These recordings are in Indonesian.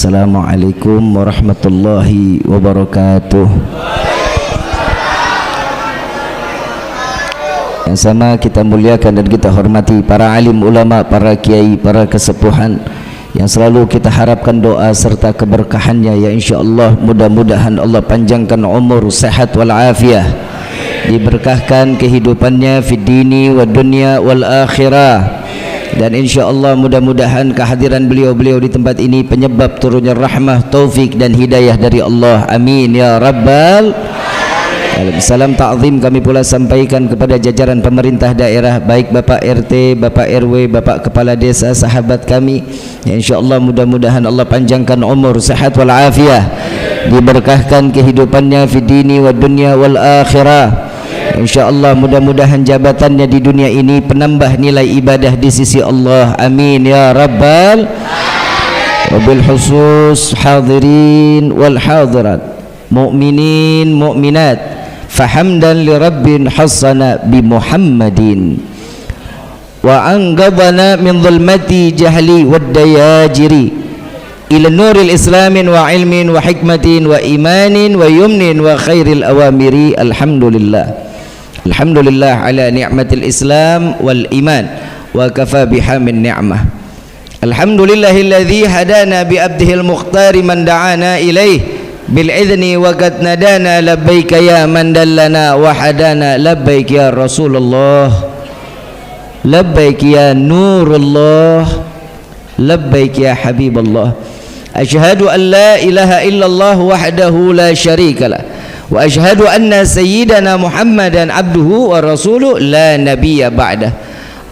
Assalamualaikum warahmatullahi wabarakatuh. Yang sama kita muliakan dan kita hormati para alim ulama, para kiai, para kesepuhan yang selalu kita harapkan doa serta keberkahannya, ya insyaallah mudah-mudahan Allah panjangkan umur, sehat wal afiah, diberkahkan kehidupannya fid dini wad dunya wal akhirah. Dan insyaallah mudah-mudahan kehadiran beliau-beliau di tempat ini penyebab turunnya rahmah, taufik dan hidayah dari Allah. Amin ya rabbal alamin. Salam ta'zim kami pula sampaikan kepada jajaran pemerintah daerah, baik Bapak RT, Bapak RW, Bapak Kepala Desa, sahabat kami. Ya insyaallah mudah-mudahan Allah panjangkan umur, sehat wal afiah, diberkahkan kehidupannya fid dini wad dunya wal akhirah. InsyaAllah mudah-mudahan jabatannya di dunia ini penambah nilai ibadah di sisi Allah. Amin ya rabbal alamin. Wabil khusus hadirin wal hadirat, mu'minin mu'minat, fahamdan li rabbin hassana bi Muhammadin wa anqadhana min dhulmati jahli wad dayajiri ila nuril islamin wa ilmin wa hikmatin wa imanin wa yumnin wa khairil awamiri. Alhamdulillah, alhamdulillah ala ni'matil islam wal iman wa kafa biha min ni'mah. Alhamdulillahilladzi hadana bi abdihil mukhtari man da'ana ilaih bil idzni wa qad nadana labbaika ya man dallana wa hadana labbaik ya Rasulullah, labbaik ya Nurullah, labbaik ya Habiballah. Asyhadu an la ilaha illallah wahdahu la syarika lah wa asyhadu anna sayyidana Muhammadan abduhu wa rasuluh la nabiyya ba'dah.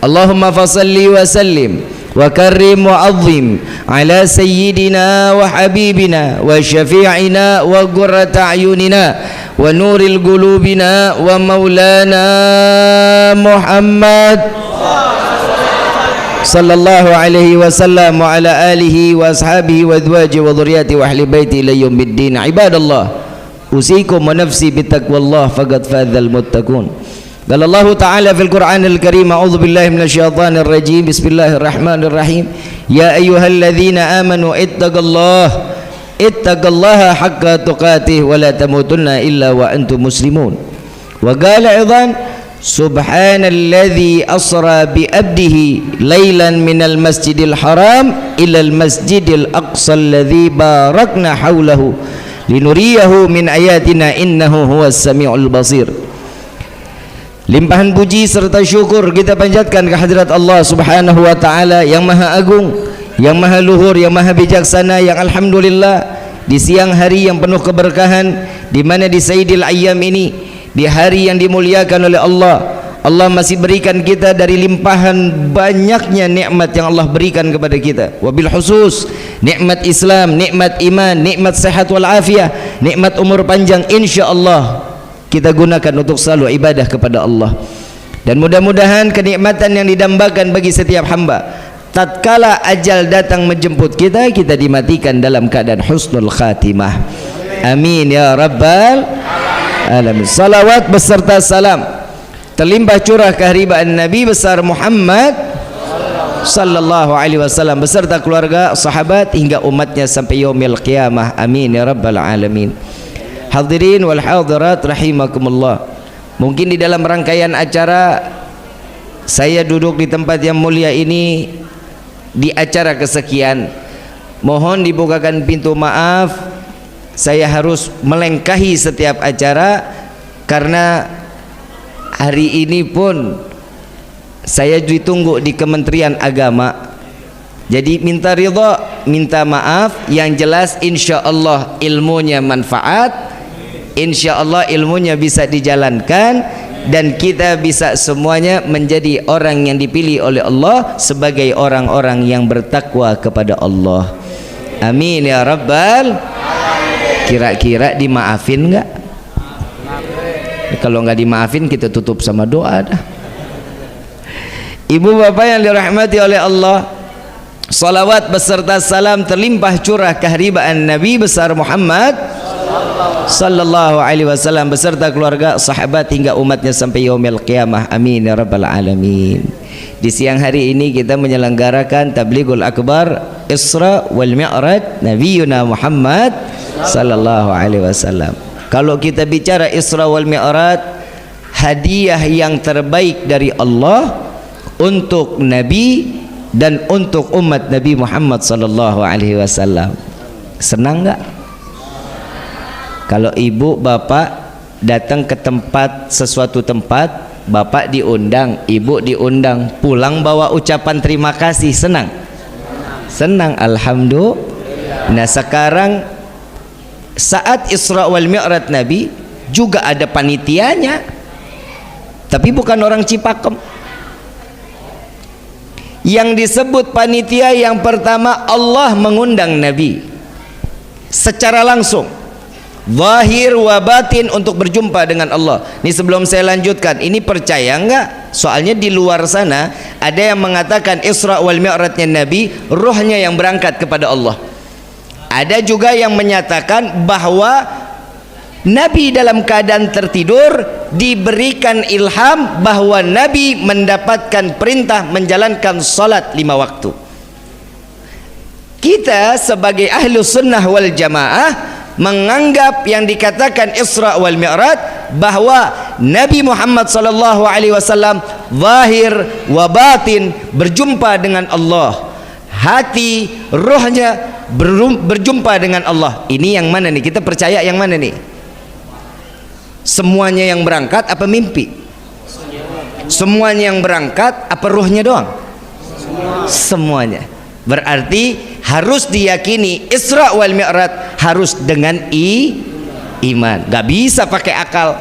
Allahumma fasalli wa sallim wa karrim wa azim ala sayyidina wa habibina wa syafi'ina wa qurrata a'yunina wa nuril qulubina wa maulana Muhammad sallallahu alaihi wasallam wa ala alihi wa ashabihi wa azwajihi wa dhurriyyati wa ahli baiti ila yaumiddin. Ibadallah, usikum wa nafsi bitaqwallah faqad fadzal muttaqun. Qala Allah Ta'ala fil Qur'anil Karim, a'udzu billahi minasyaitonir rajim, bismillahirrahmanirrahim. Ya ayyuhalladzina amanu ittaqallaha haqqa tuqatih wa la tamutunna illa wa antum muslimun. Wa qala aidan subhanalladzi asra bi abdihi lailan minal masjidil haram ilal masjidil aqsa alladzi barakna haulahu linuriyahu min ayatina innahu huwas samiul basir. Limpahan puji serta syukur kita panjatkan kehadirat Allah Subhanahu wa taala yang maha agung, yang maha luhur, yang maha bijaksana, yang alhamdulillah di siang hari yang penuh keberkahan, di mana di Sayyidil Ayyam ini, di hari yang dimuliakan oleh Allah, Allah masih berikan kita dari limpahan banyaknya nikmat yang Allah berikan kepada kita. Wabil khusus nikmat Islam, nikmat iman, nikmat sehat wal afiah, nikmat umur panjang, insyaallah kita gunakan untuk selalu ibadah kepada Allah. Dan mudah-mudahan kenikmatan yang didambakan bagi setiap hamba, tatkala ajal datang menjemput kita, kita dimatikan dalam keadaan husnul khatimah. Amin ya rabbal alamin. Salawat beserta salam terlimpah curah keharibaan Nabi besar Muhammad sallallahu alaihi wasallam beserta keluarga, sahabat hingga umatnya sampai yaumil qiyamah. Amin ya rabbal alamin. Hadirin wal hadirat rahimakumullah. Mungkin di dalam rangkaian acara saya duduk di tempat yang mulia ini di acara kesekian, mohon dibukakan pintu maaf, saya harus melengkahi setiap acara karena hari ini pun saya ditunggu di Kementerian Agama. Jadi minta ridha, minta maaf, yang jelas insyaallah ilmunya manfaat, insyaallah ilmunya bisa dijalankan dan kita bisa semuanya menjadi orang yang dipilih oleh Allah sebagai orang-orang yang bertakwa kepada Allah. Amin ya rabbal. Kira-kira dimaafin enggak? Kalau enggak dimaafin kita tutup sama doa dah. Ibu bapak yang dirahmati oleh Allah, salawat beserta salam terlimpah curah keharibaan Nabi besar Muhammad sallallahu alaihi wasallam beserta keluarga, sahabat hingga umatnya sampai yaumil qiyamah. Amin ya rabbal alamin. Di siang hari ini kita menyelenggarakan Tablighul Akbar Isra wal Mi'raj Nabiyuna Muhammad sallallahu alaihi wasallam. Kalau kita bicara Isra wal Mi'raj, hadiah yang terbaik dari Allah untuk Nabi dan untuk umat Nabi Muhammad sallallahu alaihi wasallam. Senang enggak? Kalau ibu bapak datang ke tempat, sesuatu tempat, bapak diundang, ibu diundang, pulang bawa ucapan terima kasih, senang? Senang, alhamdulillah. Nah sekarang saat Isra wal Mi'raj Nabi juga ada panitianya, tapi bukan orang Cipakem. Yang disebut panitia yang pertama, Allah mengundang Nabi secara langsung, zahir wa batin, untuk berjumpa dengan Allah. Ini sebelum saya lanjutkan, ini percaya enggak? Soalnya di luar sana ada yang mengatakan Isra wal Mi'rajnya Nabi, ruhnya yang berangkat kepada Allah. Ada juga yang menyatakan bahwa Nabi dalam keadaan tertidur diberikan ilham bahwa Nabi mendapatkan perintah menjalankan salat 5 waktu. Kita sebagai ahlu sunnah wal jamaah menganggap yang dikatakan Isra wal Mi'raj bahwa Nabi Muhammad sallallahu alaihi wasallam zahir wa batin berjumpa dengan Allah, hati rohnya berjumpa dengan Allah. Ini yang mana nih? Kita percaya yang mana nih? Semuanya yang berangkat apa mimpi? Semuanya yang berangkat apa ruhnya doang? Semuanya. Berarti harus diyakini Isra wal Mi'raj harus dengan iman, gak bisa pakai akal.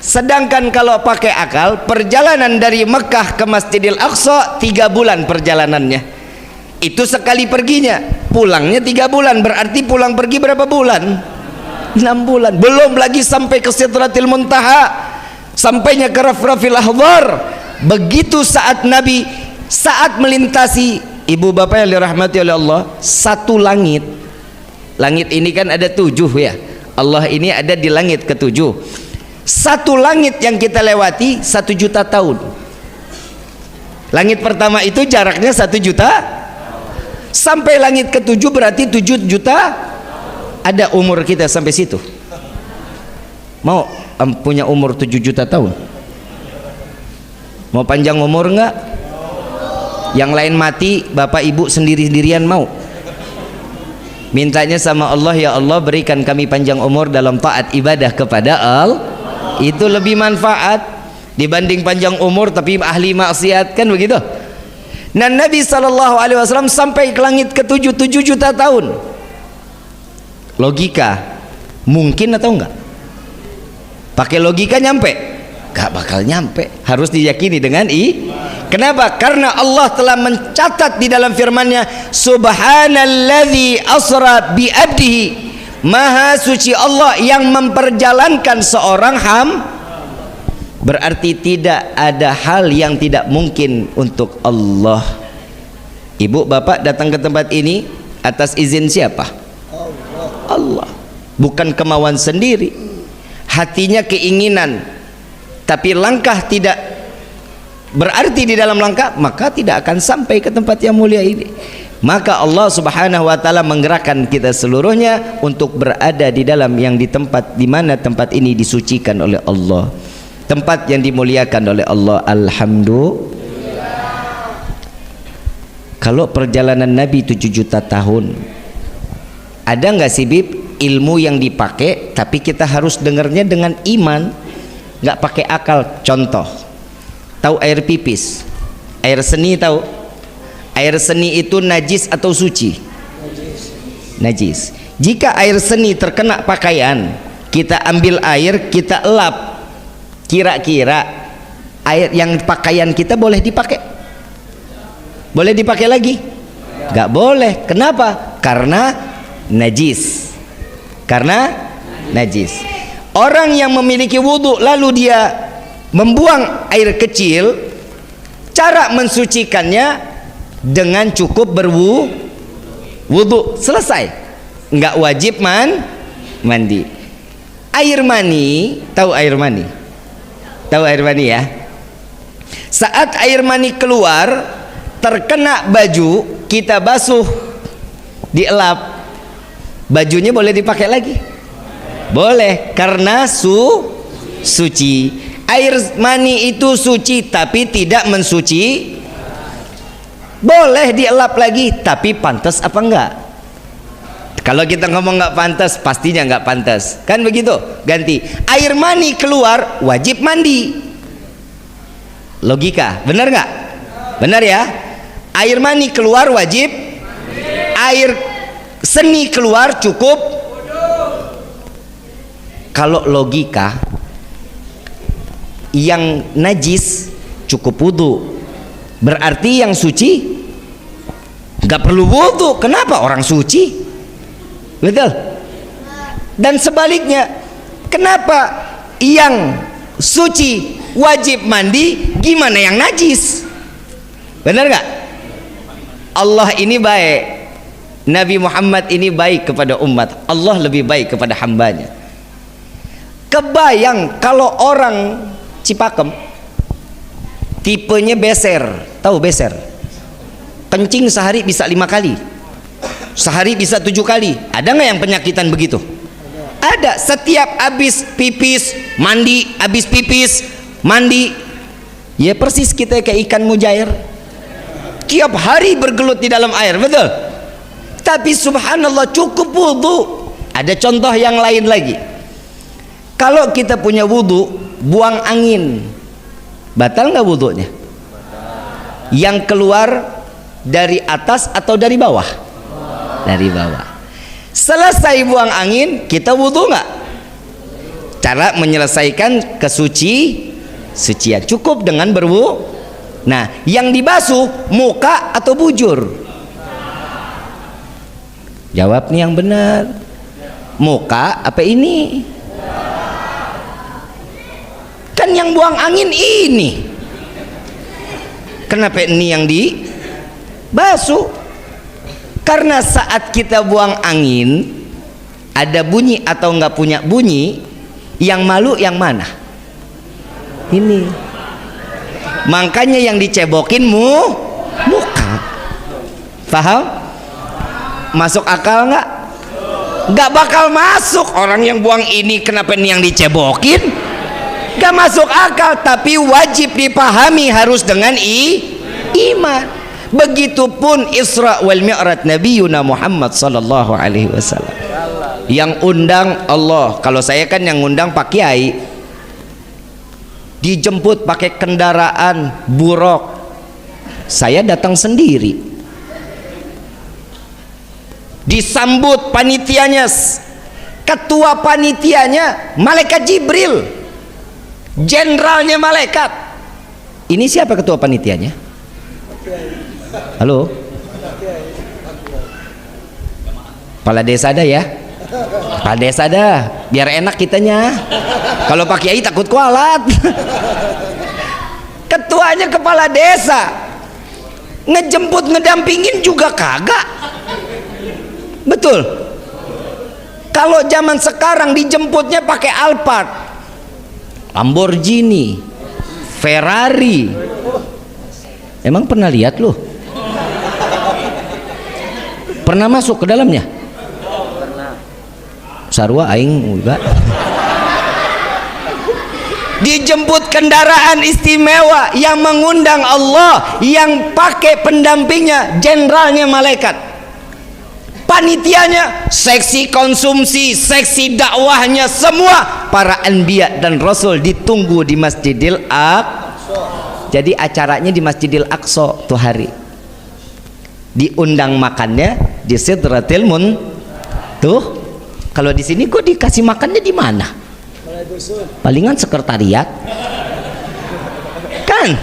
Sedangkan kalau pakai akal, perjalanan dari Mekah ke Masjidil Aqsa 3 bulan perjalanannya, itu sekali perginya, pulangnya 3 bulan. Berarti pulang pergi berapa bulan? 6 bulan. Belum lagi sampai ke Sidratil Muntaha, sampainya ke Rafrafil Ahbar. Begitu saat Nabi saat melintasi, ibu bapak yang dirahmati oleh Allah, satu langit. Langit ini kan ada 7 ya. Allah ini ada di langit ke-7. Satu langit yang kita lewati 1 juta tahun. Langit pertama itu jaraknya 1 juta. Sampai langit ke-7 berarti 7 juta. Ada umur kita sampai situ. Mau punya umur 7 juta tahun? Mau panjang umur enggak? Yang lain mati, bapak ibu sendiri-sendirian mau? Mintanya sama Allah, ya Allah berikan kami panjang umur dalam taat ibadah kepada Allah. Itu lebih manfaat dibanding panjang umur tapi ahli maksiat, kan begitu? Dan Nabi SAW sampai ke langit ke-7, 7 juta tahun. Logika mungkin atau enggak? Pakai logika nyampe? Gak bakal nyampe. Harus diyakini dengan Kenapa? Karena Allah telah mencatat di dalam firman-Nya, Subhanalladzi asra bi abdihi, Maha suci Allah yang memperjalankan seorang Berarti tidak ada hal yang tidak mungkin untuk Allah. Ibu bapak datang ke tempat ini atas izin siapa? Allah. Bukan kemauan sendiri, hatinya keinginan, tapi langkah tidak berarti di dalam langkah, maka tidak akan sampai ke tempat yang mulia ini. Maka Allah Subhanahu wa taala menggerakkan kita seluruhnya untuk berada di dalam yang di tempat di mana tempat ini disucikan oleh Allah, tempat yang dimuliakan oleh Allah. Alhamdulillah. Kalau perjalanan Nabi 7 juta tahun, ada nggak sih Bib ilmu yang dipakai tapi kita harus dengarnya dengan iman, nggak pakai akal? Contoh, tahu air pipis, air seni tahu? Air seni itu najis atau suci? Najis. Jika air seni terkena pakaian, kita ambil air, kita elap, kira-kira air yang pakaian kita boleh dipakai? Boleh dipakai lagi? Nggak boleh. Kenapa? Karena najis. Karena najis. Orang yang memiliki wudhu lalu dia membuang air kecil, cara mensucikannya dengan cukup berwudhu, selesai, nggak wajib mandi. Air mani, tahu air mani? Tahu air mani ya? Saat air mani keluar terkena baju, kita basuh dielap, bajunya boleh dipakai lagi? Boleh, karena suci. Air mani itu suci tapi tidak mensuci. Boleh dielap lagi, tapi pantas apa enggak? Kalau kita ngomong nggak pantas, pastinya nggak pantas, kan begitu? Ganti, air mani keluar wajib mandi. Logika, benar nggak? Benar ya? Air mani keluar wajib, air seni keluar cukup. Kalau logika, yang najis cukup wudu, berarti yang suci nggak perlu wudu. Kenapa? Orang suci. Betul. Dan sebaliknya, kenapa yang suci wajib mandi, gimana yang najis? Benar nggak? Allah ini baik, Nabi Muhammad ini baik kepada umat, Allah lebih baik kepada hambanya. Kebayang kalau orang Cipakem tipenya beser, tahu beser? Kencing sehari bisa 5 kali, sehari bisa 7 kali. Ada nggak yang penyakitan begitu? Ada. Setiap habis pipis mandi, habis pipis mandi. Ya persis kita kayak ikan mujair, tiap hari bergelut di dalam air, betul? Tapi subhanallah cukup wudu. Ada contoh yang lain lagi. Kalau kita punya wudu, buang angin, batal nggak wudunya? Yang keluar dari atas atau dari bawah? Dari bawah. Selesai buang angin, kita wudu nggak? Cara menyelesaikan sucian cukup dengan berwudu. Nah, yang dibasuh muka atau bujur? Jawab nih yang benar. Muka apa ini? Kan yang buang angin ini. Kenapa ini yang dibasuh? Karena saat kita buang angin, ada bunyi atau nggak punya bunyi, yang malu yang mana? Ini. Makanya yang dicebokin muka. Paham? Masuk akal nggak? Nggak bakal masuk. Orang yang buang ini, kenapa ini yang dicebokin? Nggak masuk akal. Tapi wajib dipahami, harus dengan iman. Begitupun Isra wal Mi'raj Nabiyuna Muhammad sallallahu alaihi wasallam. Yang undang Allah. Kalau saya kan yang undang Pak Kiai, dijemput pakai kendaraan buruk, saya datang sendiri, disambut panitianya, ketua panitianya malaikat Jibril, jenderalnya malaikat. Ini siapa ketua panitianya? Halo, kepala desa ada ya? Kepala desa ada, biar enak kitanya. Kalau Pak Kiai takut kualat. Ketuanya kepala desa, ngejemput ngedampingin juga kagak. Betul. Kalau zaman sekarang dijemputnya pakai Alphard, Lamborghini, Ferrari. Emang pernah lihat loh? Pernah masuk ke dalamnya? Sarwa aing enggak. Dijemput kendaraan istimewa yang mengundang Allah, yang pakai pendampingnya jenderalnya malaikat. Panitianya seksi konsumsi, seksi dakwahnya, semua para anbiya dan rasul ditunggu di Masjidil Aqsa. Jadi acaranya di Masjidil Aqsa tuh hari. Diundang makannya di Sidratil Muntaha. Kalau di sini kok dikasih makannya di mana? Palingan sekretariat. Kan?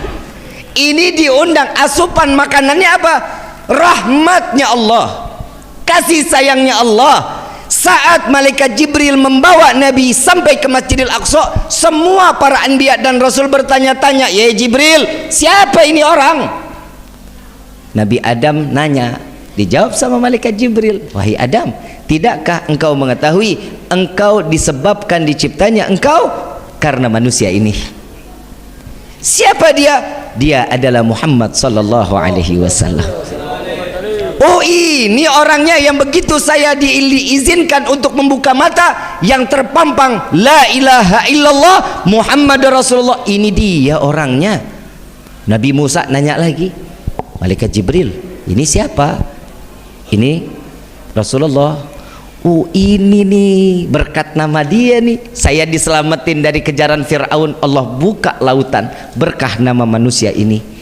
Ini diundang, asupan makanannya apa? Rahmatnya Allah, kasih sayangnya Allah. Saat malaikat Jibril membawa Nabi sampai ke Masjidil Aqsa, semua para anbiya dan rasul bertanya-tanya, "Ya Jibril, siapa ini orang?" Nabi Adam nanya, dijawab sama malaikat Jibril, "Wahai Adam, tidakkah engkau mengetahui engkau disebabkan diciptanya engkau karena manusia ini?" Siapa dia? Dia adalah Muhammad sallallahu alaihi wasallam. Oh, ini orangnya yang begitu saya diizinkan untuk membuka mata, yang terpampang la ilaha illallah Muhammad Rasulullah. Ini dia orangnya. Nabi Musa nanya lagi, malaikat Jibril, ini siapa? Ini Rasulullah. Oh, ini nih berkat nama dia nih saya diselamatin dari kejaran Fir'aun. Allah buka lautan berkah nama manusia ini.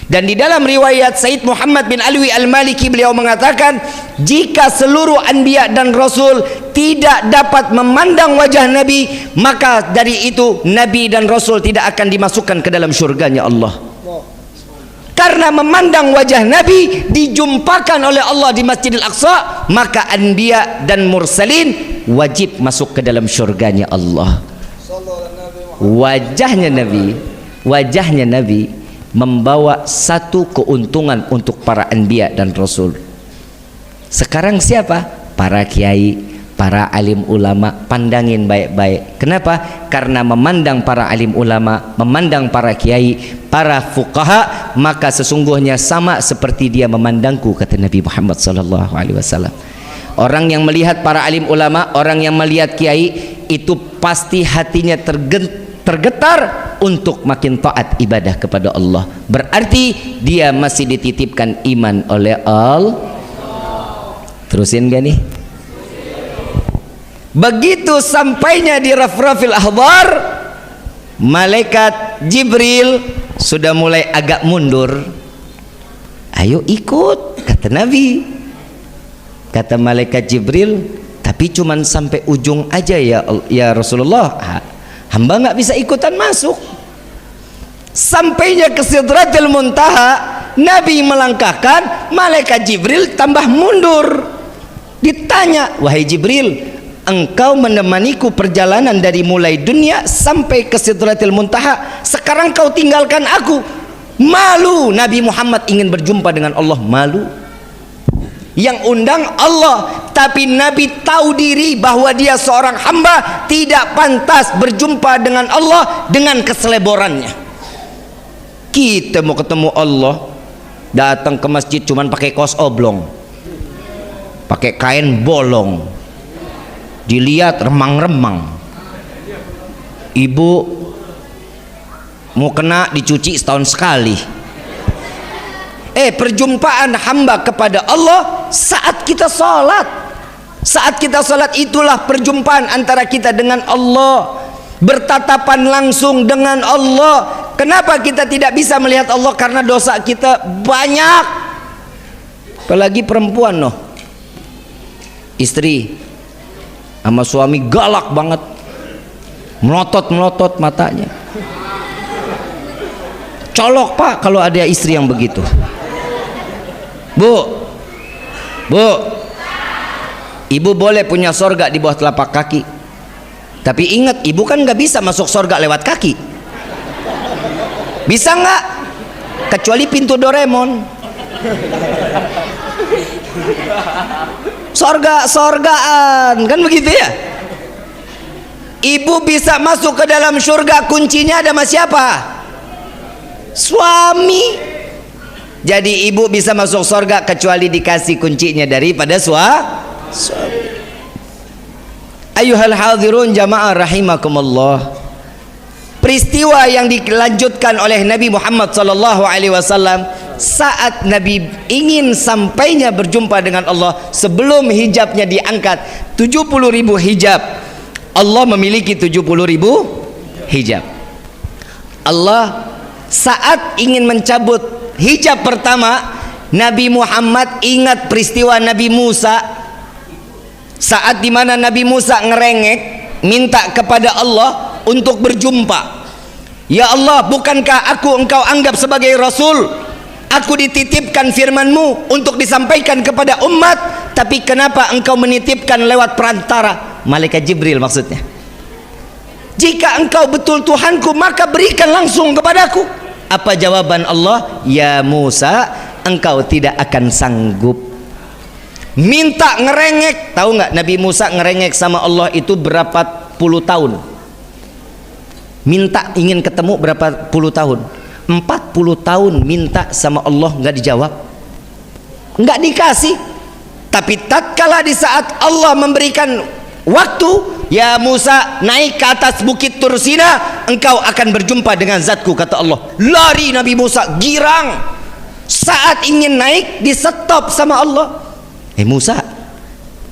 Dan di dalam riwayat Said Muhammad bin Alwi Al-Maliki, beliau mengatakan, jika seluruh anbiya dan rasul tidak dapat memandang wajah Nabi, maka dari itu Nabi dan Rasul tidak akan dimasukkan ke dalam syurganya Allah. Karena memandang wajah Nabi dijumpakan oleh Allah di Masjidil Aqsa, maka anbiya dan mursalin wajib masuk ke dalam syurganya Allah. Wajahnya Nabi membawa satu keuntungan untuk para anbiya dan rasul. Sekarang siapa? Para kiai, para alim ulama, pandangin baik-baik. Kenapa? Karena memandang para alim ulama, memandang para kiai, para fuqaha, maka sesungguhnya sama seperti dia memandangku, kata Nabi Muhammad sallallahu alaihi wasallam. Orang yang melihat para alim ulama, orang yang melihat kiai, itu pasti hatinya tergetar untuk makin taat ibadah kepada Allah. Berarti dia masih dititipkan iman oleh Allah. Terusin gak nih? Begitu sampainya di Rafrafil Ahbar, malaikat Jibril sudah mulai agak mundur. Ayo ikut, kata Nabi. Kata malaikat Jibril, tapi cuman sampai ujung aja ya Rasulullah. Hamba nggak bisa ikutan masuk. Sampainya ke Sidratil Muntaha, Nabi melangkahkan, malaikat Jibril tambah mundur. Ditanya, wahai Jibril, engkau menemaniku perjalanan dari mulai dunia sampai ke Sidratil Muntaha, sekarang kau tinggalkan aku. Malu. Nabi Muhammad ingin berjumpa dengan Allah, malu. Yang undang Allah, tapi Nabi tahu diri bahwa dia seorang hamba, tidak pantas berjumpa dengan Allah dengan keseleborannya. Kita mau ketemu Allah, datang ke masjid cuman pakai kaos oblong, pakai kain bolong, dilihat remang-remang. Ibu mau kena dicuci setahun sekali. Perjumpaan hamba kepada Allah saat kita sholat. Saat kita sholat itulah perjumpaan antara kita dengan Allah, bertatapan langsung dengan Allah. Kenapa kita tidak bisa melihat Allah? Karena dosa kita banyak. Apalagi perempuan noh, istri sama suami galak banget, melotot matanya. Colok pak kalau ada istri yang begitu. Bu, ibu boleh punya sorga di bawah telapak kaki, tapi ingat, ibu kan nggak bisa masuk sorga lewat kaki. Bisa nggak? Kecuali pintu Doraemon. Sorgaan kan begitu ya. Ibu bisa masuk ke dalam surga, kuncinya ada sama siapa? Suami. Jadi ibu bisa masuk surga kecuali dikasih kuncinya daripada suami. Ayuhal hadirun jamaah rahimakumullah. Peristiwa yang dilanjutkan oleh Nabi Muhammad sallallahu alaihi wasallam saat Nabi ingin sampainya berjumpa dengan Allah, sebelum hijabnya diangkat 70.000 hijab. Allah memiliki 70.000 hijab. Allah saat ingin mencabut hijab pertama, Nabi Muhammad ingat peristiwa Nabi Musa, saat dimana Nabi Musa ngerengek minta kepada Allah untuk berjumpa. Ya Allah, bukankah engkau anggap sebagai Rasul? Aku dititipkan firman-Mu untuk disampaikan kepada umat, tapi kenapa engkau menitipkan lewat perantara? Malaikat Jibril maksudnya. Jika engkau betul Tuhanku, maka berikan langsung kepadaku. Apa jawaban Allah? Ya Musa, engkau tidak akan sanggup. Minta ngerengek. Tahu nggak Nabi Musa ngerengek sama Allah itu berapa puluh tahun? Minta ingin ketemu berapa puluh tahun? 40 tahun minta sama Allah nggak dijawab. enggak dikasih. Tapi tatkala di saat Allah memberikan waktu, ya Musa naik ke atas bukit Tursina, engkau akan berjumpa dengan zatku, kata Allah. Lari Nabi Musa, girang. Saat ingin naik, di stop sama Allah. Musa,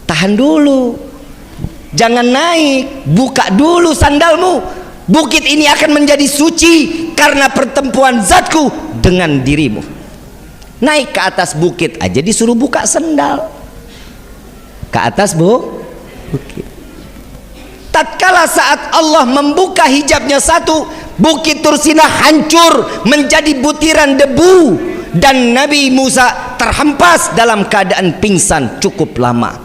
tahan dulu, jangan naik, buka dulu sandalmu. Bukit ini akan menjadi suci karena pertemuan zatku dengan dirimu. Naik ke atas bukit aja disuruh buka sandal. Ke atas bukit. Tatkala saat Allah membuka hijabnya satu, bukit Tursina hancur menjadi butiran debu, dan Nabi Musa terhempas dalam keadaan pingsan cukup lama.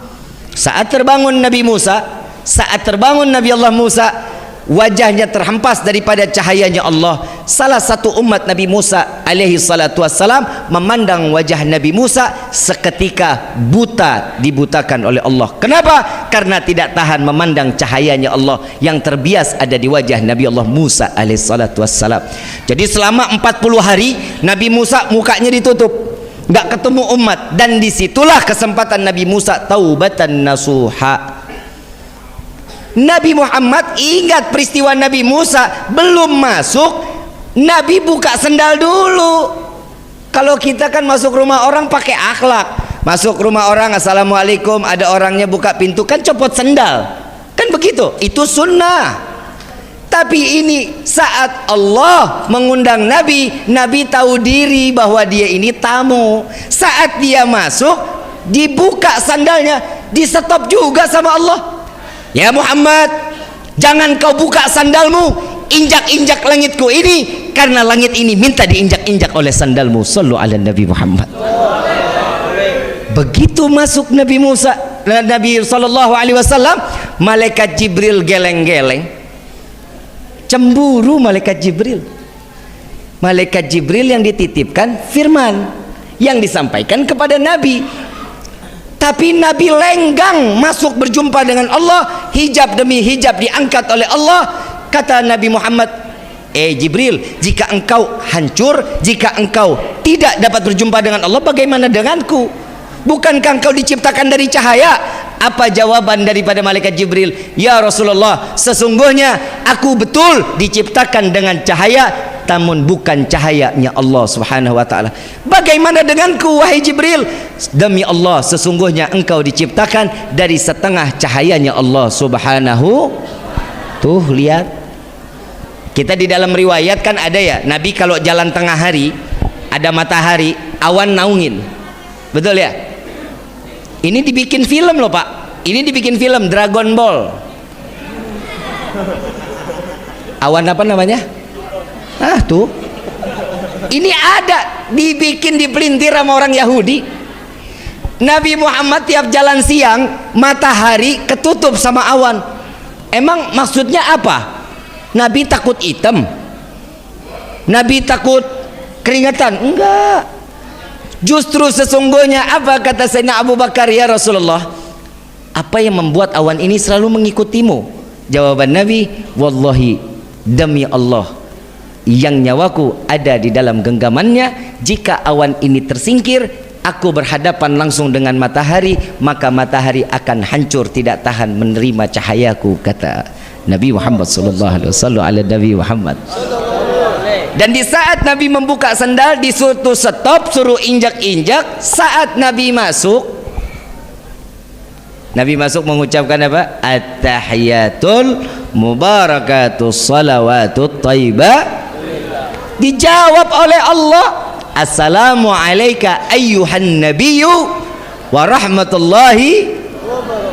Saat terbangun Nabi Allah Musa, wajahnya terhempas daripada cahayanya Allah. Salah satu umat Nabi Musa alaihi salatu wassalam memandang wajah Nabi Musa seketika buta, dibutakan oleh Allah. Kenapa? Karena tidak tahan memandang cahayanya Allah yang terbias ada di wajah Nabi Allah Musa alaihi salatu wassalam. Jadi selama 40 hari Nabi Musa mukanya ditutup, nggak ketemu umat, dan disitulah kesempatan Nabi Musa taubatan nasuha. Nabi Muhammad ingat peristiwa Nabi Musa belum masuk, Nabi buka sendal dulu. Kalau kita kan masuk rumah orang pakai akhlak, masuk rumah orang assalamualaikum, ada orangnya buka pintu kan copot sendal, kan begitu, itu sunnah. Tapi ini saat Allah mengundang Nabi, Nabi tahu diri bahwa dia ini tamu. Saat dia masuk, dibuka sandalnya, di stop juga sama Allah. Ya Muhammad, jangan kau buka sandalmu, injak-injak langitku ini, karena langit ini minta diinjak-injak oleh sandalmu. Sallu ala Nabi Muhammad. Begitu masuk Nabi Musa, Nabi sallallahu alaihi wasallam, malaikat Jibril geleng-geleng. Cemburu malaikat Jibril. Malaikat Jibril yang dititipkan firman yang disampaikan kepada Nabi. Tapi Nabi lenggang masuk berjumpa dengan Allah, hijab demi hijab diangkat oleh Allah. Kata Nabi Muhammad, Jibril, jika engkau hancur, jika engkau tidak dapat berjumpa dengan Allah, bagaimana denganku? Bukankah engkau diciptakan dari cahaya? Apa jawaban daripada malaikat Jibril? Ya Rasulullah, sesungguhnya aku betul diciptakan dengan cahaya, namun bukan cahayanya Allah subhanahu wa ta'ala. Bagaimana denganku wahai Jibril? Demi Allah, sesungguhnya engkau diciptakan dari setengah cahayanya Allah subhanahu. Tuh lihat, kita di dalam riwayat kan ada ya, Nabi kalau jalan tengah hari, ada matahari, awan naungin, betul ya? Ini dibikin film loh Pak, ini dibikin film Dragon Ball. Awan apa namanya? Tuh, ini ada, dibikin, dipelintir sama orang Yahudi. Nabi Muhammad tiap jalan siang, matahari ketutup sama awan. Emang maksudnya apa? Nabi takut hitam? Nabi takut keringetan? Enggak. Justru sesungguhnya apa kata Sayyidina Abu Bakar, ya Rasulullah, apa yang membuat awan ini selalu mengikutimu? Jawaban Nabi, wallahi, demi Allah yang nyawaku ada di dalam genggamannya, jika awan ini tersingkir, aku berhadapan langsung dengan matahari, maka matahari akan hancur, tidak tahan menerima cahayaku, kata Nabi Muhammad sallallahu alaihi wasallam. Ala Nabi Muhammad. Dan di saat Nabi membuka sandal, disuruh stop, suruh injak-injak. Saat Nabi masuk mengucapkan apa? At-tahiyatul mubarakatus salawatut thayyibah. Dijawab oleh Allah, assalamu alayka ayyuhan nabiyyu wa rahmatullahi.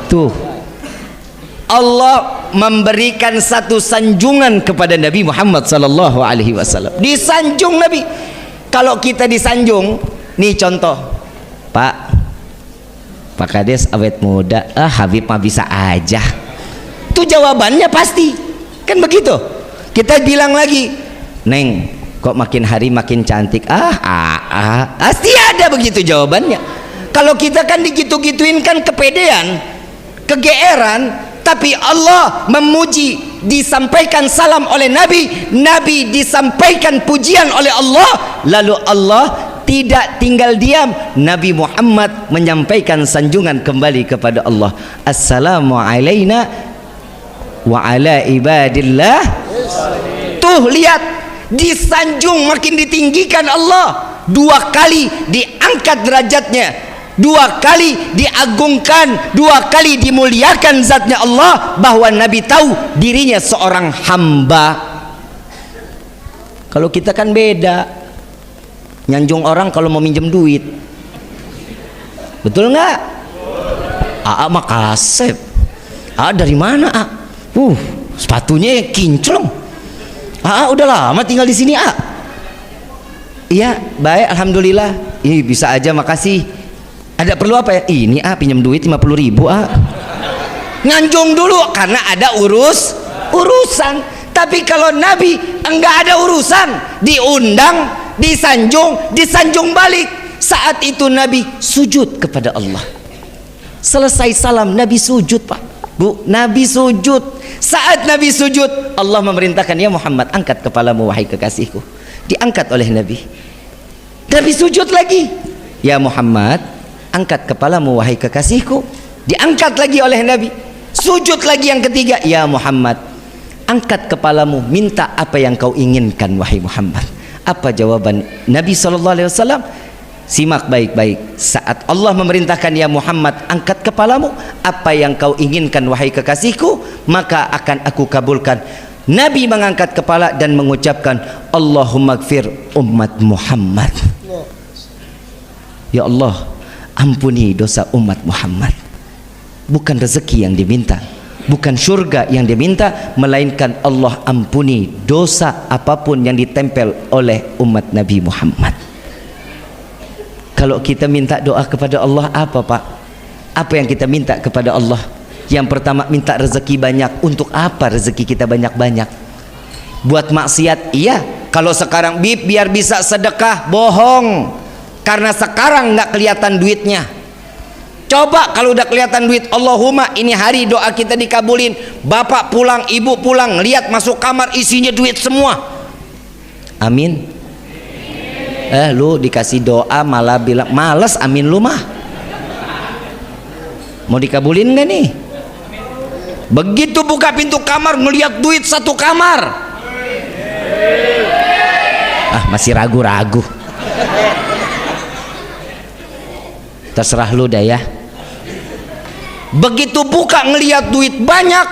Tuh, Allah memberikan satu sanjungan kepada Nabi Muhammad sallallahu alaihi wasallam. Disanjung Nabi. Kalau kita disanjung, nih contoh, Pak Kades awet muda, Habib mah bisa aja. Itu jawabannya pasti, kan begitu. Kita bilang lagi, Neng, kok makin hari makin cantik. Pasti ada begitu jawabannya. Kalau kita kan digitu-gituin kan kepedean, kegeeran. Tapi Allah memuji, disampaikan salam oleh Nabi, Nabi disampaikan pujian oleh Allah, lalu Allah tidak tinggal diam. Nabi Muhammad menyampaikan sanjungan kembali kepada Allah. Assalamu alaina wa ala ibadillah. Tuh lihat, disanjung, makin ditinggikan Allah. 2 kali diangkat derajatnya, 2 kali diagungkan, 2 kali dimuliakan zatnya Allah, bahwa Nabi tahu dirinya seorang hamba. Kalau kita kan beda, nyanjung orang kalau mau minjem duit, betul nggak? Aa mah kasep. Dari mana sepatunya kinclong. Udah lama tinggal di sini. Iya, baik, alhamdulillah. Ih, bisa aja, makasih. Ada perlu apa ya? Ini pinjam duit 50.000 Nganjung dulu karena ada urusan. Tapi kalau Nabi enggak ada urusan, diundang, disanjung balik. Saat itu Nabi sujud kepada Allah. Selesai salam Nabi sujud, Pak, Bu, Nabi sujud. Saat Nabi sujud, Allah memerintahkan, ya Muhammad, angkat kepalamu wahai kekasihku. Diangkat oleh Nabi. Nabi sujud lagi. Ya Muhammad, angkat kepalamu wahai kekasihku. Diangkat lagi oleh Nabi. Sujud lagi yang ketiga. Ya Muhammad, angkat kepalamu, minta apa yang kau inginkan wahai Muhammad. Apa jawaban Nabi SAW? Simak baik-baik. Saat Allah memerintahkan, ya Muhammad, angkat kepalamu, apa yang kau inginkan wahai kekasihku, maka akan aku kabulkan. Nabi mengangkat kepala dan mengucapkan, Allahumma gfir umat Muhammad. Ya Allah, ampuni dosa umat Muhammad. Bukan rezeki yang diminta, bukan surga yang diminta, melainkan Allah ampuni dosa apapun yang ditempel oleh umat Nabi Muhammad. Kalau kita minta doa kepada Allah, apa Pak? Apa yang kita minta kepada Allah? Yang pertama, minta rezeki banyak. Untuk apa rezeki kita banyak-banyak? Buat maksiat? Iya. Kalau sekarang biar bisa sedekah, bohong. Karena sekarang nggak kelihatan duitnya. Coba kalau udah kelihatan duit, Allahumma ini hari doa kita dikabulin. Bapak pulang, ibu pulang, lihat masuk kamar isinya duit semua. Amin. Lu dikasih doa malah bilang males, amin lu mah. Mau dikabulin nggak nih? Begitu buka pintu kamar ngelihat duit 1 kamar. Masih ragu-ragu. Terserah lu dah ya. Begitu buka ngelihat duit banyak,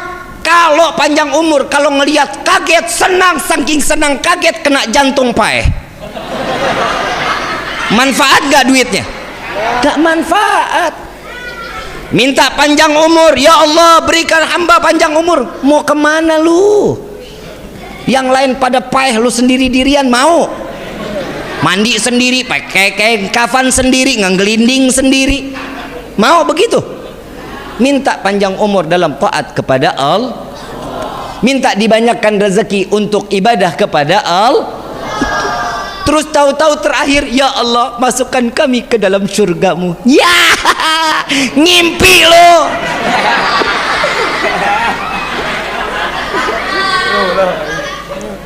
kalau panjang umur, kalau ngelihat kaget, senang, saking senang kaget kena jantung pae. Manfaat gak duitnya? Gak manfaat. Minta panjang umur, ya Allah berikan hamba panjang umur. Mau kemana lu? Yang lain pada paeh, lu sendiri-dirian mau? Mandi sendiri, pakai kain kafan sendiri, ngelinding sendiri, mau begitu? Minta panjang umur dalam taat kepada Allah, minta dibanyakan rezeki untuk ibadah kepada Allah. Terus tahu-tahu terakhir, ya Allah masukkan kami ke dalam surgamu. Ya, ngimpi lo.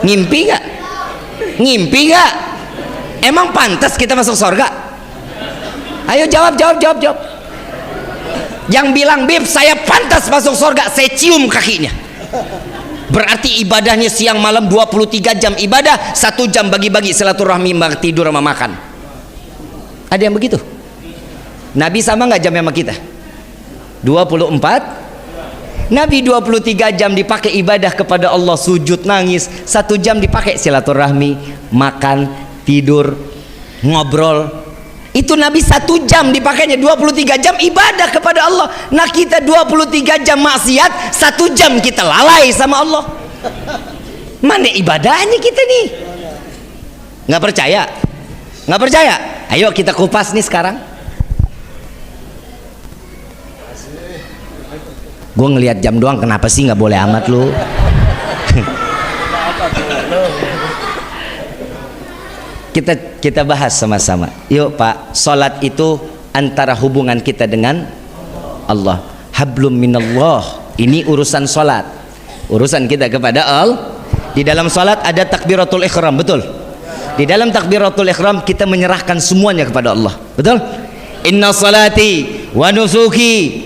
Ngimpi gak? Ngimpi gak? Emang pantas kita masuk surga? Ayo jawab. Yang bilang, Bib saya pantas masuk surga, saya cium kakinya. Berarti ibadahnya siang malam 23 jam ibadah, 1 jam bagi-bagi silaturahmi, tidur sama makan. Ada yang begitu? Nabi sama nggak jamnya sama kita? 24. Nabi 23 jam dipakai ibadah kepada Allah, sujud nangis, 1 jam dipakai silaturahmi, makan, tidur, ngobrol. Itu Nabi 1 jam dipakainya, 23 jam ibadah kepada Allah. Nah kita 23 jam maksiat, 1 jam kita lalai sama Allah. Mana ibadahnya kita nih? Nggak percaya? Nggak percaya? Ayo kita kupas nih sekarang. Gue ngelihat jam doang, kenapa sih nggak boleh amat lu? Kita bahas sama-sama. Yuk Pak, salat itu antara hubungan kita dengan Allah. Hablum minallah. Ini urusan salat. Urusan kita kepada Allah. Di dalam salat ada takbiratul ihram, betul? Di dalam takbiratul ihram kita menyerahkan semuanya kepada Allah. Betul? Inna salati wa nusuki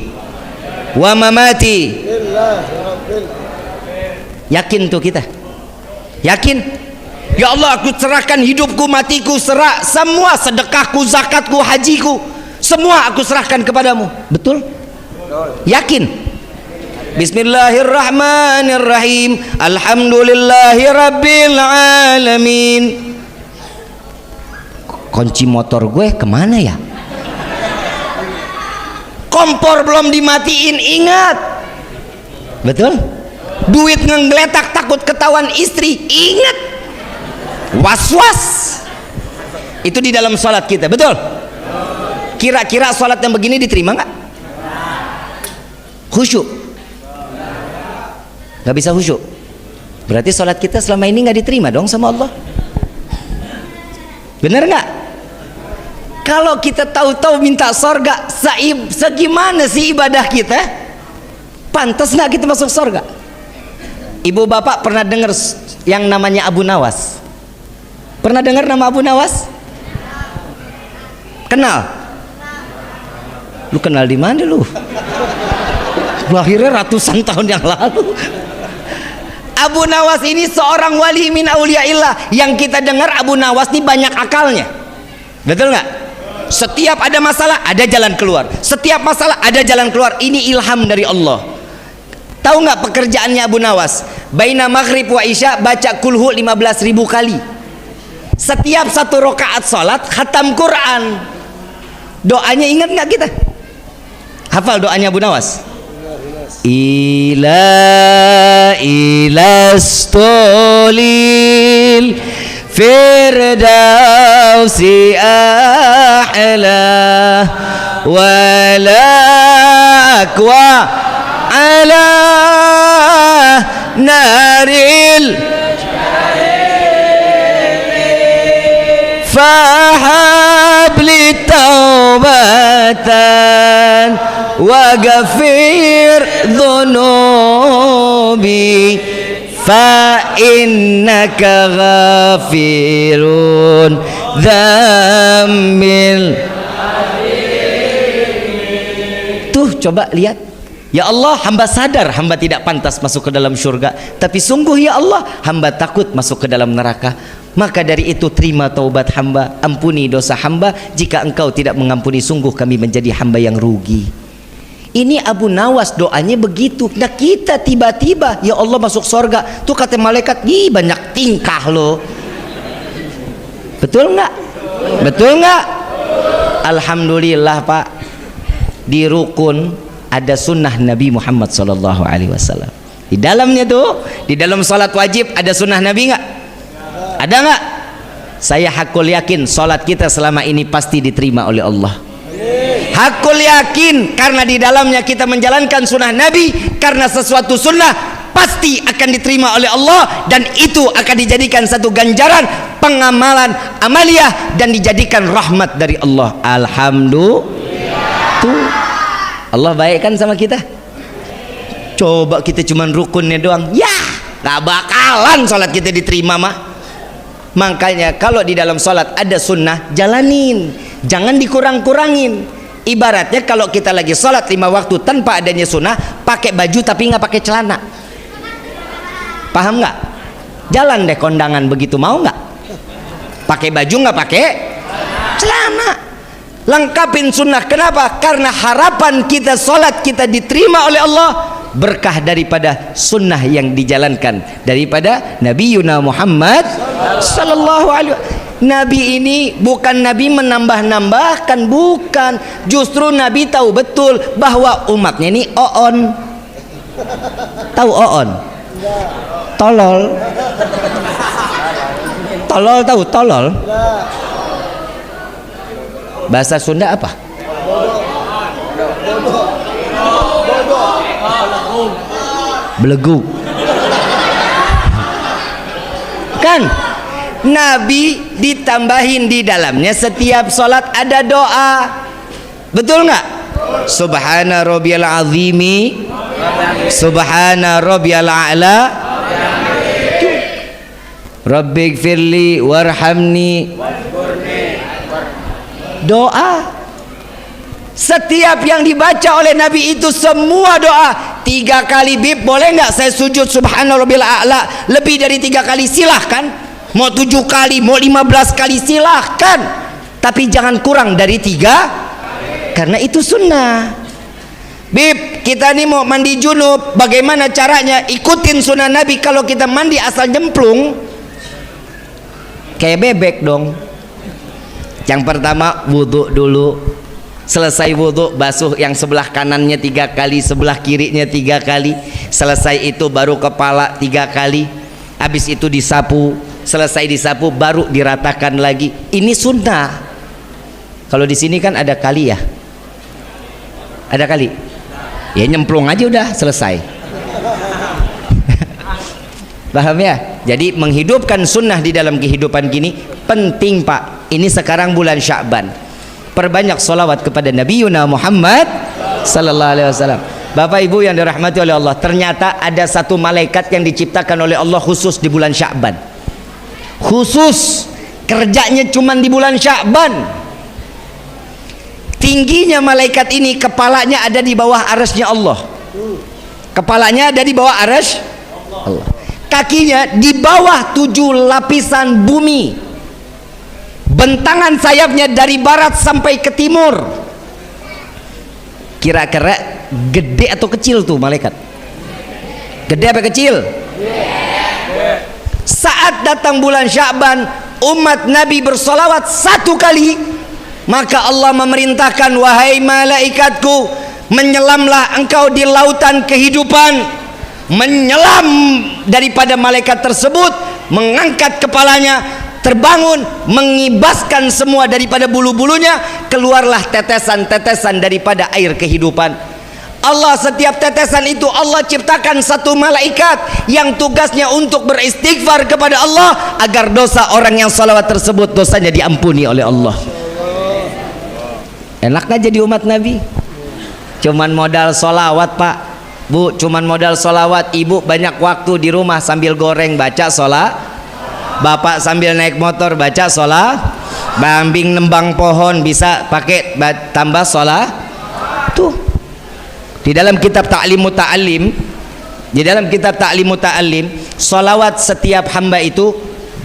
wa mamati. Yakin tuh kita? Yakin? Ya Allah, aku serahkan hidupku, matiku, semua sedekahku, zakatku, hajiku, semua aku serahkan kepadamu. Betul? Yakin? Bismillahirrahmanirrahim. Alhamdulillahi rabbil alamin. Kunci motor gue kemana ya? Kompor belum dimatiin, ingat. Betul? Duit ngegeletak takut ketahuan istri, ingat. Was-was. Itu di dalam salat kita, betul? Kira-kira salat yang begini diterima nggak? Khusyuk? Nggak bisa khusyuk. Berarti salat kita selama ini nggak diterima dong sama Allah. Bener nggak? Kalau kita tahu-tahu minta sorga, segimana sih ibadah kita? Pantas nggak kita masuk sorga? Ibu bapak pernah dengar yang namanya Abu Nawas? Pernah dengar nama Abu Nawas? Kenal? Lu kenal di mana lu? Lahirnya ratusan tahun yang lalu. Abu Nawas ini seorang wali min auliyaillah. Yang kita dengar Abu Nawas ini banyak akalnya. Betul nggak? Setiap ada masalah ada jalan keluar. Setiap masalah ada jalan keluar. Ini ilham dari Allah. Tahu nggak pekerjaannya Abu Nawas? Baina maghrib wa isya baca kulhu 15.000 kali. Setiap satu rakaat salat khatam Quran. Doanya ingat nggak kita? Hafal doanya Abu Nawas? Ilastolil firdausi a'la wala akwa ala naril fahabli taubatan waghfir dhunubi fa innaka ghafirun dzambil. Tuh coba lihat, ya Allah, hamba sadar hamba tidak pantas masuk ke dalam surga, tapi sungguh ya Allah hamba takut masuk ke dalam neraka. Maka dari itu terima taubat hamba, ampuni dosa hamba. Jika engkau tidak mengampuni, sungguh kami menjadi hamba yang rugi. Ini Abu Nawas doanya begitu. Nah kita tiba-tiba ya Allah masuk surga, tuh kata malaikat, ih banyak tingkah lo. Betul nggak? Betul nggak? Alhamdulillah Pak, di rukun ada sunnah Nabi Muhammad SAW. Di dalamnya tuh, di dalam salat wajib ada sunnah Nabi nggak? Ada nggak? Saya hakul yakin salat kita selama ini pasti diterima oleh Allah. Hakul yakin karena di dalamnya kita menjalankan sunnah Nabi, karena sesuatu sunnah pasti akan diterima oleh Allah, dan itu akan dijadikan satu ganjaran pengamalan amaliyah dan dijadikan rahmat dari Allah. Alhamdulillah. Tuh Allah baik kan sama kita. Coba kita cuman rukunnya doang, ya gak bakalan salat kita diterima mah. Makanya kalau di dalam salat ada sunnah, jalanin, jangan dikurang-kurangin. Ibaratnya kalau kita lagi salat 5 waktu tanpa adanya sunnah, pakai baju tapi nggak pakai celana, paham nggak? Jalan deh kondangan begitu, mau nggak? Pakai baju nggak pakai celana, lengkapin sunnah. Kenapa? Karena harapan kita salat kita diterima oleh Allah berkah daripada sunnah yang dijalankan daripada Nabi Yuna Muhammad sallallahu alaihi wasallam. Nabi ini bukan Nabi menambah-nambahkan, bukan. Justru Nabi tahu betul bahwa umatnya ini oon. Tahu oon? Tolol. Tolol tahu tolol? Bahasa Sunda apa? Belegu. Kan Nabi ditambahin di dalamnya setiap sholat ada doa, betul nggak? Subhana rabbiyal azimi, subhana rabbiyal a'la, Rabbighfirli warhamni. Doa. Setiap yang dibaca oleh Nabi itu semua doa. 3 kali bib, boleh nggak saya sujud subhanarabbil a'la lebih dari 3 kali? Silahkan. Mau 7 kali, mau 15 kali, silahkan. Tapi jangan kurang dari 3, karena itu sunnah. Bib, kita ini mau mandi junub, bagaimana caranya? Ikutin sunnah Nabi. Kalau kita mandi asal nyemplung, kayak bebek dong. Yang pertama wudhu dulu. Selesai wudhu, basuh yang sebelah kanannya 3 kali, sebelah kirinya 3 kali. Selesai itu baru kepala 3 kali. Habis itu disapu. Selesai disapu baru diratakan lagi. Ini sunnah. Kalau di sini kan ada kali ya. Ada kali. Ya nyemplung aja udah selesai. Paham ya? Jadi menghidupkan sunnah di dalam kehidupan gini penting, Pak. Ini sekarang bulan Sya'ban. Perbanyak solawat kepada Nabi Muhammad sallallahu alaihi wasallam. Bapak Ibu yang dirahmati oleh Allah, ternyata ada satu malaikat yang diciptakan oleh Allah khusus di bulan Sya'ban. Khusus, kerjanya cuma di bulan Sya'ban. Tingginya malaikat ini, kepalanya ada di bawah arasnya Allah. Kepalanya ada di bawah aras Allah. Kakinya di bawah 7 lapisan bumi. Bentangan sayapnya dari barat sampai ke timur. Kira-kira gede atau kecil tuh malaikat? Gede apa kecil? Saat datang bulan Sya'ban, umat Nabi bersolawat 1 kali, maka Allah memerintahkan, wahai malaikatku, menyelamlah engkau di lautan kehidupan. Menyelam daripada malaikat tersebut, mengangkat kepalanya, terbangun, mengibaskan semua daripada bulu-bulunya, keluarlah tetesan-tetesan daripada air kehidupan. Allah, setiap tetesan itu Allah ciptakan satu malaikat yang tugasnya untuk beristighfar kepada Allah agar dosa orang yang salawat tersebut dosanya diampuni oleh Allah. Enak gak jadi umat Nabi? Cuman modal solawat, Pak, Bu, cuman modal solawat. Ibu banyak waktu di rumah sambil goreng baca sholat. Bapak sambil naik motor baca sholat. Bambing nembang pohon bisa pakai tambah sholat. Tuh di dalam kitab Ta'limu Ta'alim, di dalam kitab Ta'limu Ta'alim, sholawat setiap hamba itu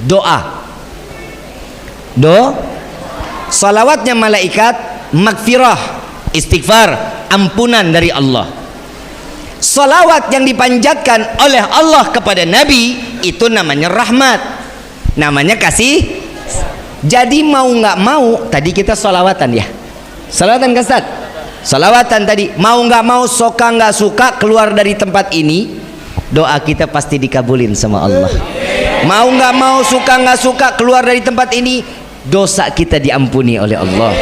doa. Sholawatnya malaikat magfirah, istighfar, ampunan dari Allah. Sholawat yang dipanjatkan oleh Allah kepada Nabi itu namanya rahmat, namanya kasih. Jadi mau nggak mau, tadi kita sholawatan ya, sholawatan kasat, sholawatan tadi, mau nggak mau, suka nggak suka, keluar dari tempat ini doa kita pasti dikabulin sama Allah. Mau nggak mau, suka nggak suka, keluar dari tempat ini dosa kita diampuni oleh Allah.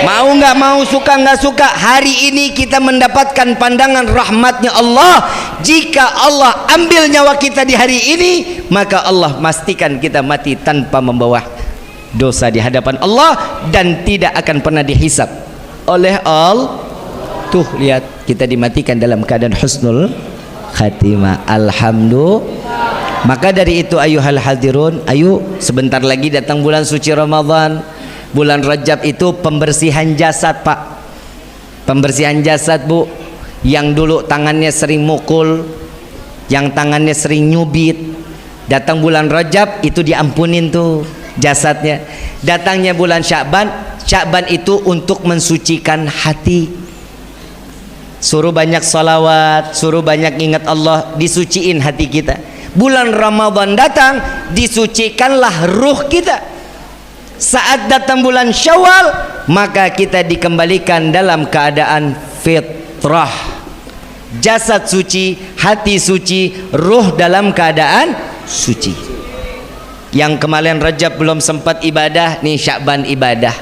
Mau nggak mau, suka nggak suka, hari ini kita mendapatkan pandangan rahmatnya Allah. Jika Allah ambil nyawa kita di hari ini, maka Allah pastikan kita mati tanpa membawa dosa di hadapan Allah dan tidak akan pernah dihisab oleh Allah. Tuh lihat, kita dimatikan dalam keadaan husnul khatimah. Alhamdulillah. Maka dari itu ayuhal hadirun, ayo sebentar lagi datang bulan suci Ramadan. Bulan Rajab itu pembersihan jasad, Pak. Pembersihan jasad, Bu. Yang dulu tangannya sering mukul, yang tangannya sering nyubit, datang bulan Rajab itu diampunin tuh jasadnya. Datangnya bulan Sya'ban, Sya'ban itu untuk mensucikan hati. Suruh banyak salawat, suruh banyak ingat Allah, disuciin hati kita. Bulan Ramadan datang, disucikanlah ruh kita. Saat datang bulan Syawal, maka kita dikembalikan dalam keadaan fitrah. Jasad suci, hati suci, ruh dalam keadaan suci. Yang kemarin Rajab belum sempat ibadah, nih Sya'ban ibadah.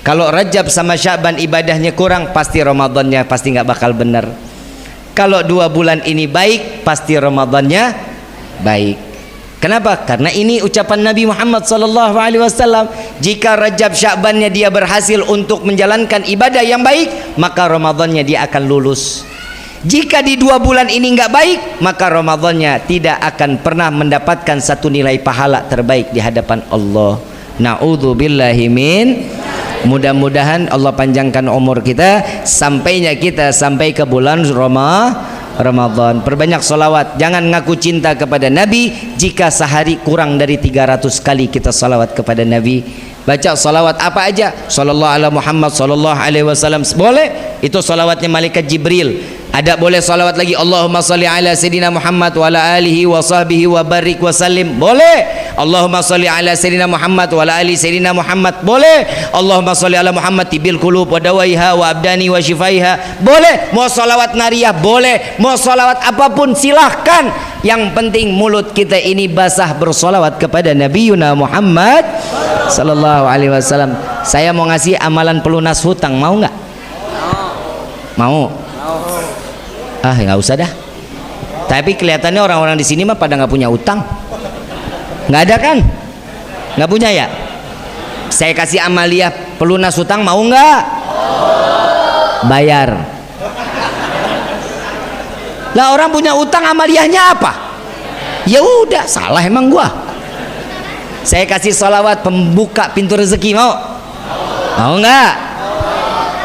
Kalau Rajab sama Sya'ban ibadahnya kurang, pasti Ramadannya pasti nggak bakal benar. Kalau 2 bulan ini baik, pasti Ramadannya baik. Kenapa? Karena ini ucapan Nabi Muhammad SAW. Jika Rajab Sya'bannya dia berhasil untuk menjalankan ibadah yang baik, maka Ramadannya dia akan lulus. Jika di 2 bulan ini nggak baik, maka Ramadannya tidak akan pernah mendapatkan satu nilai pahala terbaik di hadapan Allah. Na'udzubillahi min. Mudah-mudahan Allah panjangkan umur kita sampai ke bulan Ramadan. Perbanyak salawat. Jangan ngaku cinta kepada Nabi jika sehari kurang dari 300 kali kita salawat kepada Nabi. Baca salawat apa aja, sallallahu ala Muhammad sallallahu alaihi wasallam boleh, itu salawatnya malaikat Jibril. Ada boleh salawat lagi, Allahumma salli ala Sayyidina Muhammad wa ala alihi wa sahbihi wa barik wa sallim, boleh. Allahumma salli ala Sayyidina Muhammad wa ala ali Sayyidina Muhammad, boleh. Allahumma salli ala Muhammad tibil qulub wa dawaiha wa abdani wa shifaiha, boleh. Mau salawat nariyah boleh, mau salawat apapun silahkan. Yang penting mulut kita ini basah bersolawat kepada Nabiyuna Muhammad sallallahu alaihi wasallam. Saya mau ngasih amalan pelunas hutang, mau nggak? Mau? Ah, nggak usah dah. Tapi kelihatannya orang-orang di sini mah pada nggak punya utang. Nggak ada kan? Nggak punya ya? Saya kasih amalia pelunas hutang, mau nggak? Bayar. Lah orang punya utang amaliyahnya apa? Ya udah, salah emang gua. Saya kasih salawat pembuka pintu rezeki, mau? Mau nggak?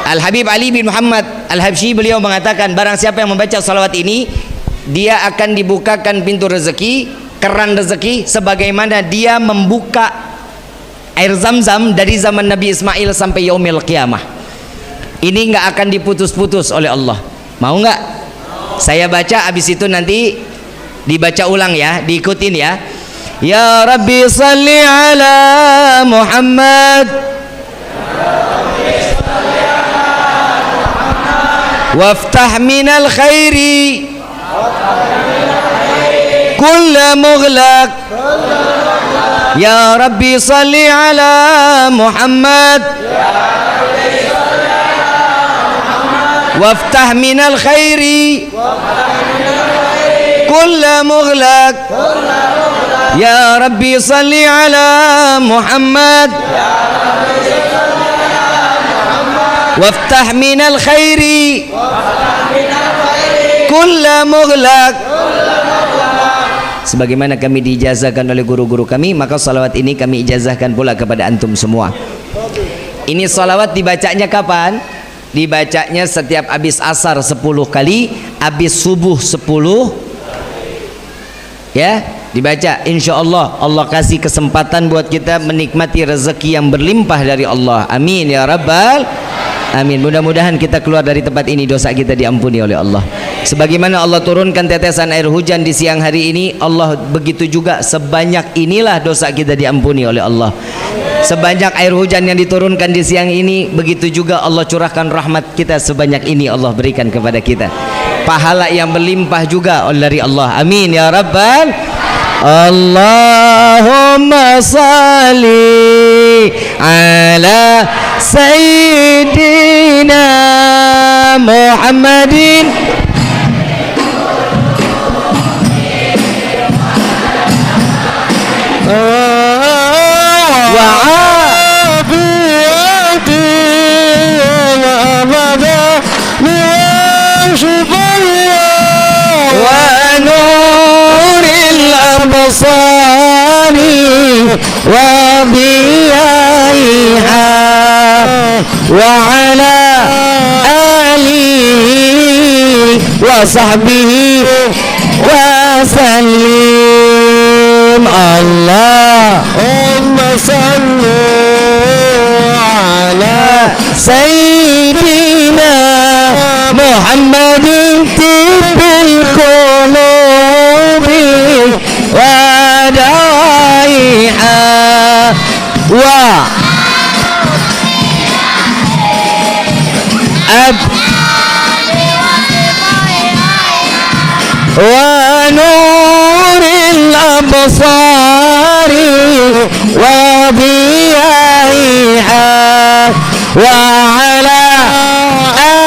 Al-Habib Ali bin Muhammad Al-Habsyi beliau mengatakan, barang siapa yang membaca salawat ini, dia akan dibukakan pintu rezeki, keran rezeki, sebagaimana dia membuka air zam-zam dari zaman Nabi Ismail sampai yaumil qiyamah. Ini nggak akan diputus-putus oleh Allah. Mau nggak? Saya baca, habis itu nanti dibaca ulang ya, diikutin ya. Ya Rabbi salli ala Muhammad waftah minal khairi kulla mughlaq. Ya Rabbi salli ala Muhammad waftah minal khairi kulla mughlaq. Ya Rabbi salli ala Muhammad waftah minal khairi kulla mughlaq. Sebagaimana kami diijazahkan oleh guru-guru kami, maka salawat ini kami ijazahkan pula kepada antum semua. Ini salawat dibacanya kapan? Dibacanya setiap habis asar 10 kali, habis subuh 10, ya, dibaca. Insya Allah Allah kasih kesempatan buat kita menikmati rezeki yang berlimpah dari Allah. Amin ya rabbal amin. Mudah-mudahan kita keluar dari tempat ini dosa kita diampuni oleh Allah. Sebagaimana Allah turunkan tetesan air hujan di siang hari ini, Allah begitu juga sebanyak inilah dosa kita diampuni oleh Allah. Sebanyak air hujan yang diturunkan di siang ini, begitu juga Allah curahkan rahmat kita sebanyak ini Allah berikan kepada kita. Pahala yang berlimpah juga dari Allah. Amin ya rabbal. Allahumma salli ala Sayyidina Muhammadin wa afiyati wa abada wa nuril absari wa biyaiha wa ala alihi wa sahbihi wa sallim. Allahumma salli ala Sayyidina Muhammadin tibil qulubi wa dawaiha wa wa nuril absari wa biyaiha wa ala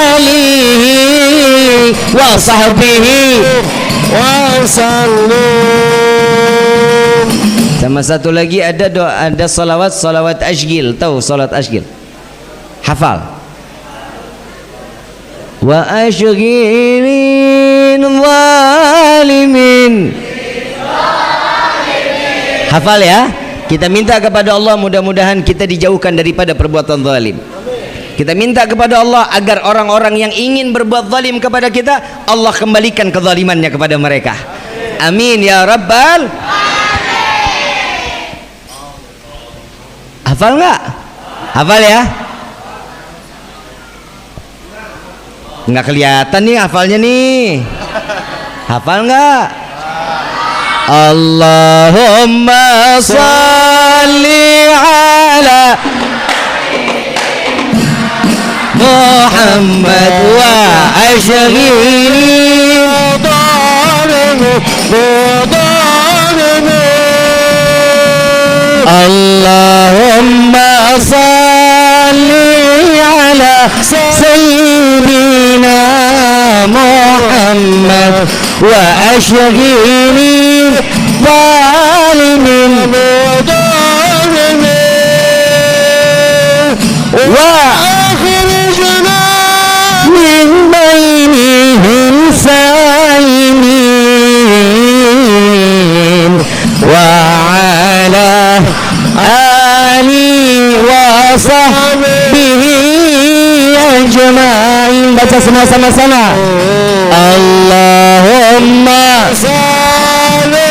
alihi wa sahbihi wa sallim. Sama satu lagi ada doa, ada salawat asygil. Tahu salat asygil? Hafal? وأشغل الظالمين. Hafal ya. Kita minta kepada Allah mudah-mudahan kita dijauhkan daripada perbuatan zalim. Kita minta kepada Allah agar orang-orang yang ingin berbuat zalim kepada kita, Allah kembalikan kezalimannya kepada mereka. Amin ya rabbal. Hafal nggak? Hafal ya? Nggak kelihatan nih hafalnya nih. Hafal nggak? Allahumma salli ala Muhammad wa ashghili Allahumma salli ala sayyidina Muhammad wa ashghili zalimin wa من بينهم سالمين وعلى آله وصحبه أجمعين. Baca semua sama-sama. Allahumma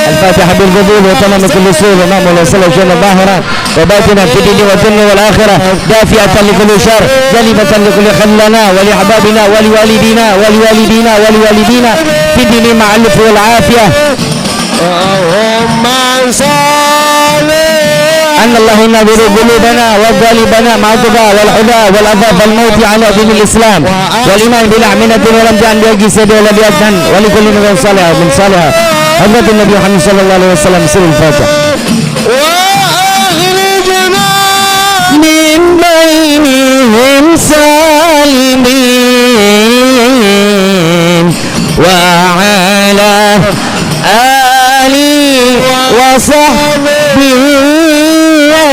الفاتحة بالقبول وتمام كل سوء ومام والوصول وجنة ظاهرة وباطنة في الدين والدنيا والآخرة دافئة لكل شر جلبة لكل خلنا ولأحبابنا ولوالدينا ولوالدينا في الدين مع اللطف والعافية. اللهم صل أن الله ينظر قلوبنا وقالبنا مع الدعاء والحدى والأذى والموت على دين الإسلام والإيمان بالأعمنة ولم جعل بأجي سيد ولا بأذن ولكل من صالح من صالح حضرة النبي محمد صلى الله عليه وسلم. سر الفاتحة. وأخرجنا من بينهم سالمين وعلى آله وصحبه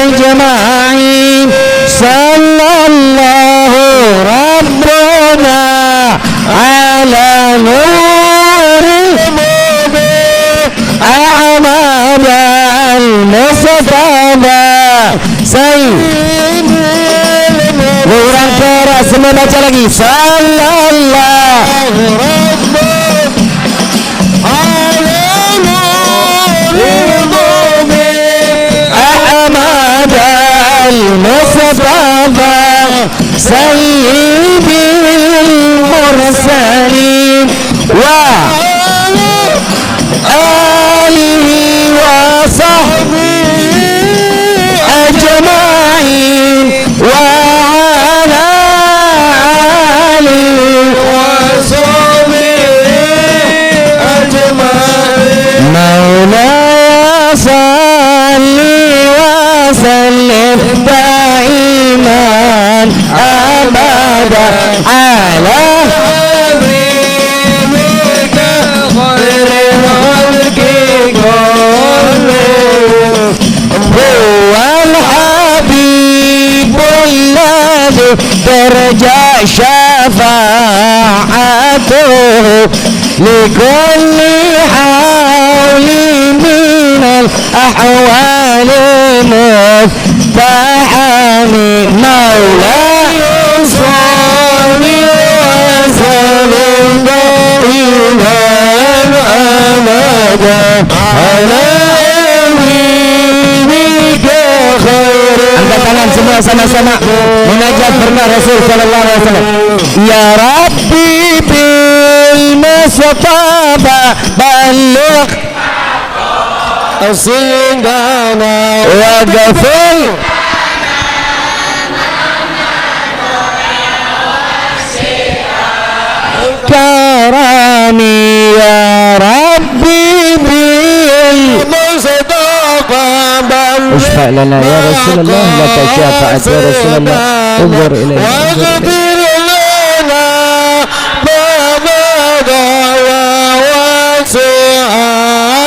أجمعين. صلى الله ربنا على نور أعمال المصطفى سيد Orang keras semua baca lagi. Sallallahu Ahmad al-Mustafa Sayyidil Mursalin wa alihi wa sahbihi ajma'in wa ala alihi wa sahbihi ajma'in. Maulaya salli wa sallim daiman abada ala ترجع شفاعته لكل حول من الأحوال مفتحم. مولاي صل وسلم دائما أبدا على نبيك خير. Angkat tangan semua sama-sama munajat pernah Rasul sallallahu alaihi wasallam. Ya Rabbi bil Mustafa balligh asindana wa ghafir karami ya Rabbi bil Mustafa اشفع لنا يا رسول الله لك شفاعة يا رسول الله انظر إلينا واغفر لنا ما مضى يا واسع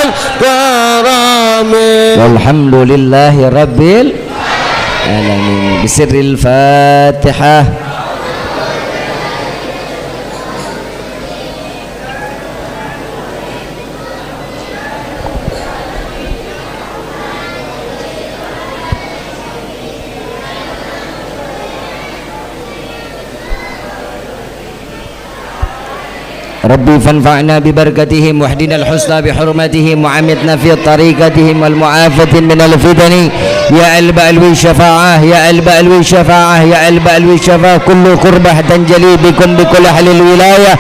الكرم والحمد لله رب العالمين. بسر الفاتحة. ربي فانفعنا ببركتهم واهدنا الحسنى بحرمتهم وعمتنا في طريقتهم والمعافة من الفتن يا ألب ألوي الشفاعة يا ألب ألوي الشفاعة يا ألب ألوي الشفاعة كل قربة تنجلي بكم بكل أهل الولاية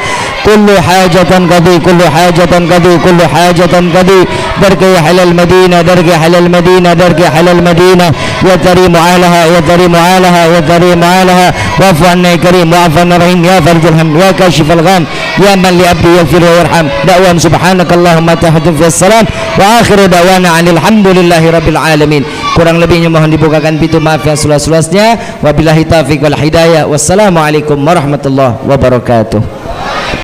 كل حاجة قضي كل حاجة قضي كل حاجة قضي درك حل المدينة درك حل المدينة درك حل المدينة يا كريم عالها يا كريم عالها يا كريم عالها واعف عنا يا كريم واعف عنا رحيم يا فرج الهم يا كاشف الغم يا من لعبده يغفر ويرحم دعوان سبحانك اللهم تحدث في السلام وآخر دعوانا عن الحمد لله رب العالمين. Kurang lebihnya mohon dibukakan pintu maaf yang seluas-luasnya. Wabillahi taufiq wal hidayah. Wassalamualaikum warahmatullahi wabarakatuh.